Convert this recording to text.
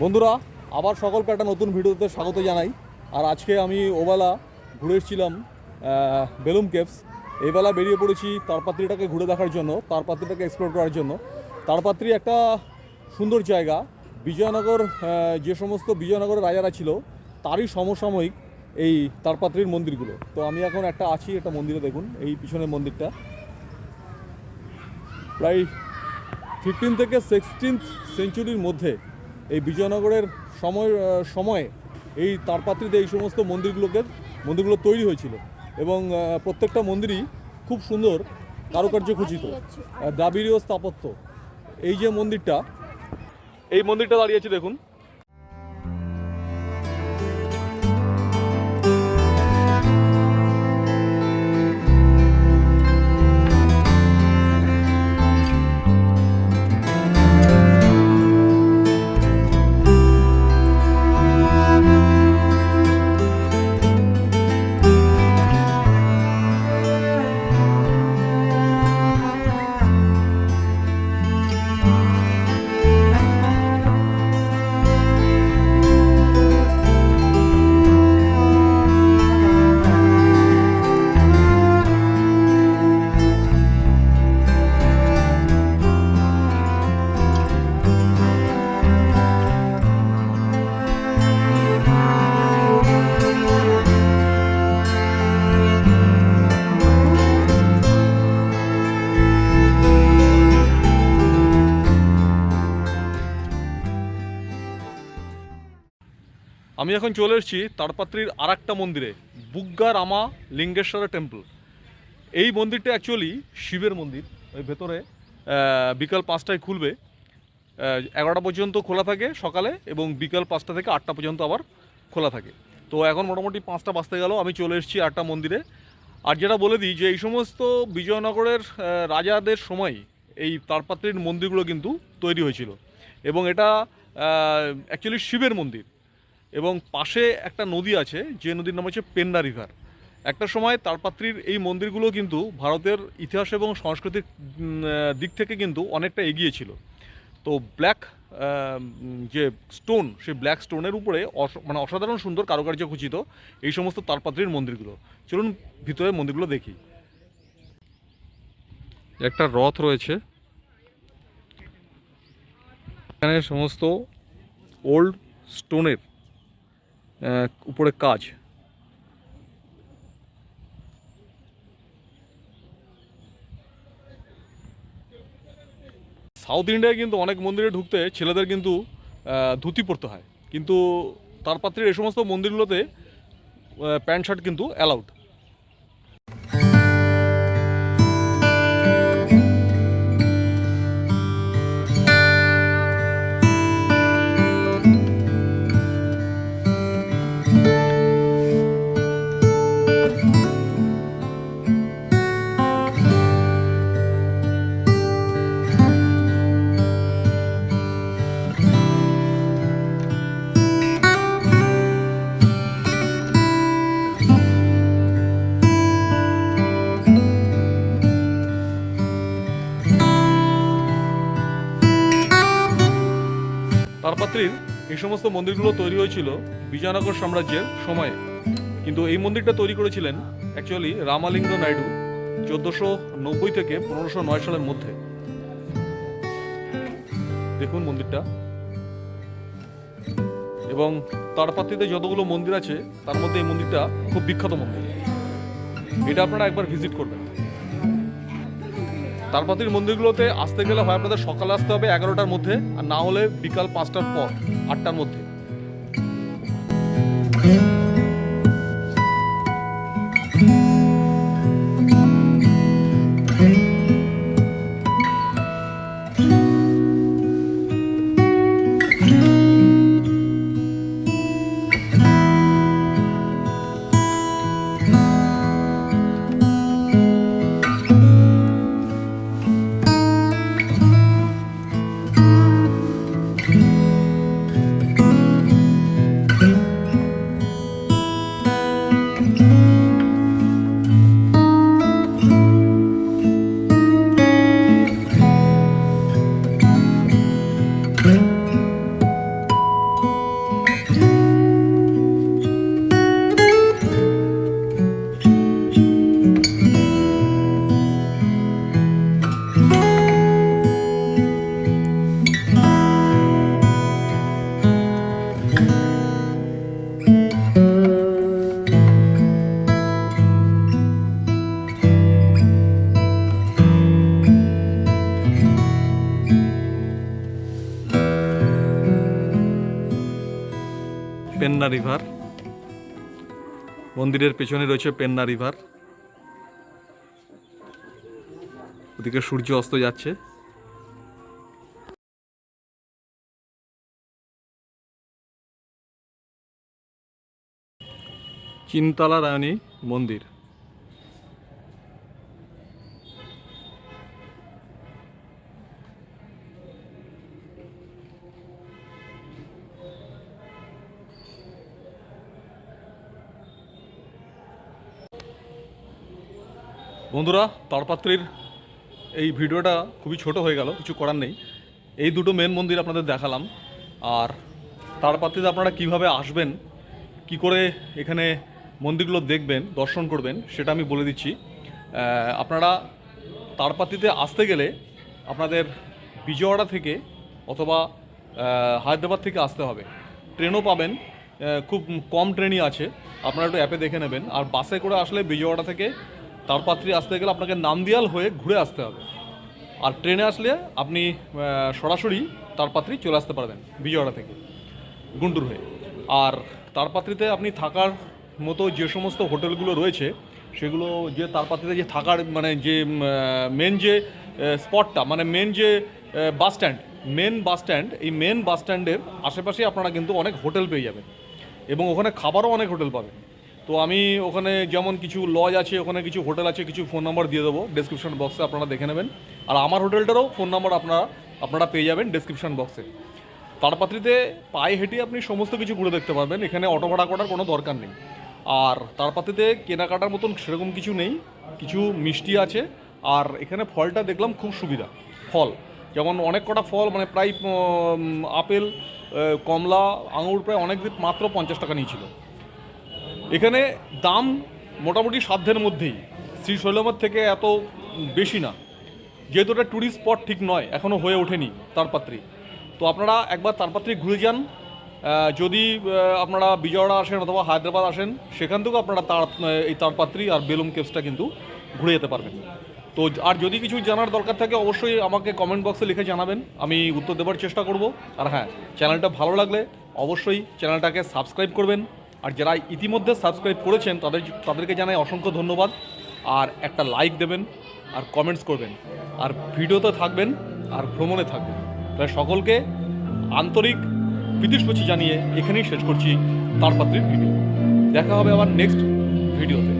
বন্ধুরা, আবার সকলকে একটা নতুন ভিডিওতে স্বাগত জানাই। আর আজকে আমি ওবেলা ঘুরে এসেছিলাম বেলুম কেভস। এইবেলা বেরিয়ে পড়েছি তারপাত্রিটাকে ঘুরে দেখার জন্য, তারপাত্রিটাকে এক্সপ্লোর করার জন্য। তারপাত্রি একটা সুন্দর জায়গা। বিজয়নগর, যে সমস্ত বিজয়নগরের রাজারা ছিল তারই সমসাময়িক এই তারপাত্রির মন্দিরগুলো। তো আমি এখন একটা মন্দিরে, দেখুন এই পিছনের মন্দিরটা প্রায় 15 থেকে 16th সেঞ্চুরির মধ্যে এই বিজয়নগরের সময়ে এই তারপাত্রিতে এই সমস্ত মন্দিরগুলো তৈরি হয়েছিল। এবং প্রত্যেকটা মন্দিরই খুব সুন্দর কারুকার্য খচিত, দ্রাবিড়ীয় স্থাপত্য। এই যে মন্দিরটা দাঁড়িয়েছে দেখুন। আমি এখন চলে এসেছি তারপাত্রির আরেকটা মন্দিরে, বুগ্গা রামা লিঙ্গেশ্বর টেম্পল। এই মন্দিরটা অ্যাকচুয়ালি শিবের মন্দির। ওই ভেতরে বিকাল 5টায় খুলবে, 11টা পর্যন্ত খোলা থাকে সকালে, এবং বিকাল 5টা থেকে 8টা পর্যন্ত আবার খোলা থাকে। তো এখন মোটামুটি 5টা বাজতে গেল, আমি চলে এসেছি আরেকটা মন্দিরে। আর যেটা বলে দিই যে এই সমস্ত বিজয়নগরের রাজাদের সময় এই তারপাত্রির মন্দিরগুলো কিন্তু তৈরি হয়েছিল, এবং এটা অ্যাকচুয়ালি শিবের মন্দির। এবং পাশে একটা নদী আছে, যে নদীর নাম হচ্ছে পেন্না রিভার। একটা সময় তারপাত্রির এই মন্দিরগুলো কিন্তু ভারতের ইতিহাস এবং সংস্কৃতির দিক থেকে কিন্তু অনেকটা এগিয়ে ছিল। তো ব্ল্যাক যে স্টোন, সেই ব্ল্যাক স্টোনের উপরে অসাধারণ সুন্দর কারুকার্য খচিত এই সমস্ত তারপাত্রির মন্দিরগুলো। চলুন ভিতরে মন্দিরগুলো দেখি। একটা রথ রয়েছে, এখানে সমস্ত ওল্ড স্টোনের উপরে কাজ। সাউথ ইন্ডিয়ায় কিন্তু অনেক মন্দিরে ঢুকতে ছেলেদের কিন্তু ধুতি পরতে হয়, কিন্তু তারপাত্রির এই সমস্ত মন্দিরগুলোতে প্যান্ট শার্ট কিন্তু অ্যালাউড। তারপাত্রির এই সমস্ত মন্দিরগুলো তৈরি হয়েছিল বিজয়নগর সাম্রাজ্যের সময়ে, কিন্তু এই মন্দিরটা তৈরি করেছিলেন অ্যাকচুয়ালি রামালিঙ্গ নাইডু 1490 থেকে 1509 সালের মধ্যে। দেখুন মন্দিরটা। এবং তারপাত্রিতে যতগুলো মন্দির আছে তার মধ্যে এই মন্দিরটা খুব বিখ্যাত মন্দির, এটা আপনারা একবার ভিজিট করবেন। তারপাত্রির মন্দিরগুলোতে আসতে গেলে হয় আপনাদের সকালে আসতে হবে 11টার মধ্যে, আর না হলে বিকাল 5টার পর 8টার মধ্যে। পেন্না রিভার, মন্দিরের পেছনে রয়েছে পেন্না রিভার। ওদিকে সূর্য অস্ত যাচ্ছে। চিনতলা রানী মন্দির। বন্ধুরা, তারপাত্রীর এই ভিডিওটা খুবই ছোট হয়ে গেল, কিছু করার নেই। এই দুটো মেন মন্দির আপনাদের দেখালাম। আর তারপাত্রীতে আপনারা কিভাবে আসবেন, কি করে এখানে মন্দিরগুলো দেখবেন, দর্শন করবেন, সেটা আমি বলে দিচ্ছি। আপনারা তারপাত্রীতে আসতে গেলে আপনাদের বিজয়ওয়াড়া থেকে অথবা হায়দ্রাবাদ থেকে আসতে হবে। ট্রেনও পাবেন, খুব কম ট্রেনই আছে, আপনারা একটু অ্যাপে দেখে নেবেন। আর বাসে করে আসলে বিজয়ওয়াড়া থেকে তারপাত্রী আসতে গেলে আপনাকে নামদিয়াল হয়ে ঘুরে আসতে হবে। আর ট্রেনে আসলে আপনি সরাসরি তারপাত্রী চলে আসতে পারবেন বিজয়ওয়াড়া থেকে গুন্টুর হয়ে। আর তারপাত্রীতে আপনি থাকার মতো যে সমস্ত হোটেলগুলো রয়েছে, সেগুলো যে তারপাত্রীতে যে থাকার মানে যে মেন যে স্পটটা, মানে মেন যে বাস স্ট্যান্ড, এই মেন বাস স্ট্যান্ডের আশেপাশে আপনারা কিন্তু অনেক হোটেল পেয়ে যাবেন এবং ওখানে খাবারও অনেক হোটেল পাবেন। তো আমি ওখানে যেমন কিছু লজ আছে, ওখানে কিছু হোটেল আছে, কিছু ফোন নাম্বার দিয়ে দেবো ডেসক্রিপশন বক্সে, আপনারা দেখে নেবেন। আর আমার হোটেলটারও ফোন নাম্বার আপনারা পেয়ে যাবেন ডেসক্রিপশন বক্সে। তারপাত্রীতে পায়ে হেঁটে আপনি সমস্ত কিছু ঘুরে দেখতে পারবেন, এখানে অটো ভাড়া করার কোনো দরকার নেই। আর তারপাত্রীতে কেনাকাটার মতন সেরকম কিছু নেই, কিছু মিষ্টি আছে। আর এখানে ফলটা দেখলাম খুব সুবিধা, ফল যেমন অনেক কটা ফল, মানে প্রায় আপেল, কমলা, আঙুর প্রায় অনেক দিন মাত্র 50 টাকা নিয়েছিল। এখানে দাম মোটামুটি সাধ্যের মধ্যেই, শ্রীশৈলমের থেকে এত বেশি না, যেহেতু এটা ট্যুরিস্ট স্পট ঠিক নয়, এখনও হয়ে ওঠেনি তারপাত্রী। তো আপনারা একবার তারপাত্রী ঘুরে যান। যদি আপনারা বিজয়ওয়াড়া আসেন অথবা হায়দ্রাবাদ আসেন, সেখান থেকেও আপনারা এই তারপাত্রী আর বেলুম কেভসটা কিন্তু ঘুরে যেতে পারবেন। তো আর যদি কিছু জানার দরকার থাকে অবশ্যই আমাকে কমেন্ট বক্সে লিখে জানাবেন, আমি উত্তর দেওয়ার চেষ্টা করব। আর হ্যাঁ, চ্যানেলটা ভালো লাগলে অবশ্যই চ্যানেলটাকে সাবস্ক্রাইব করবেন। আর যারা ইতিমধ্যে সাবস্ক্রাইব করেছেন তাদেরকে জানাই অসংখ্য ধন্যবাদ। আর একটা লাইক দেবেন আর কমেন্টস করবেন, আর ভিডিওতে থাকবেন আর ভ্রমণে থাকবেন। তাই সকলকে আন্তরিক প্রীতিশুভেচ্ছা জানিয়ে এখানেই শেষ করছি তারপাত্রীর ভিডিও। দেখা হবে আবার নেক্সট ভিডিওতে।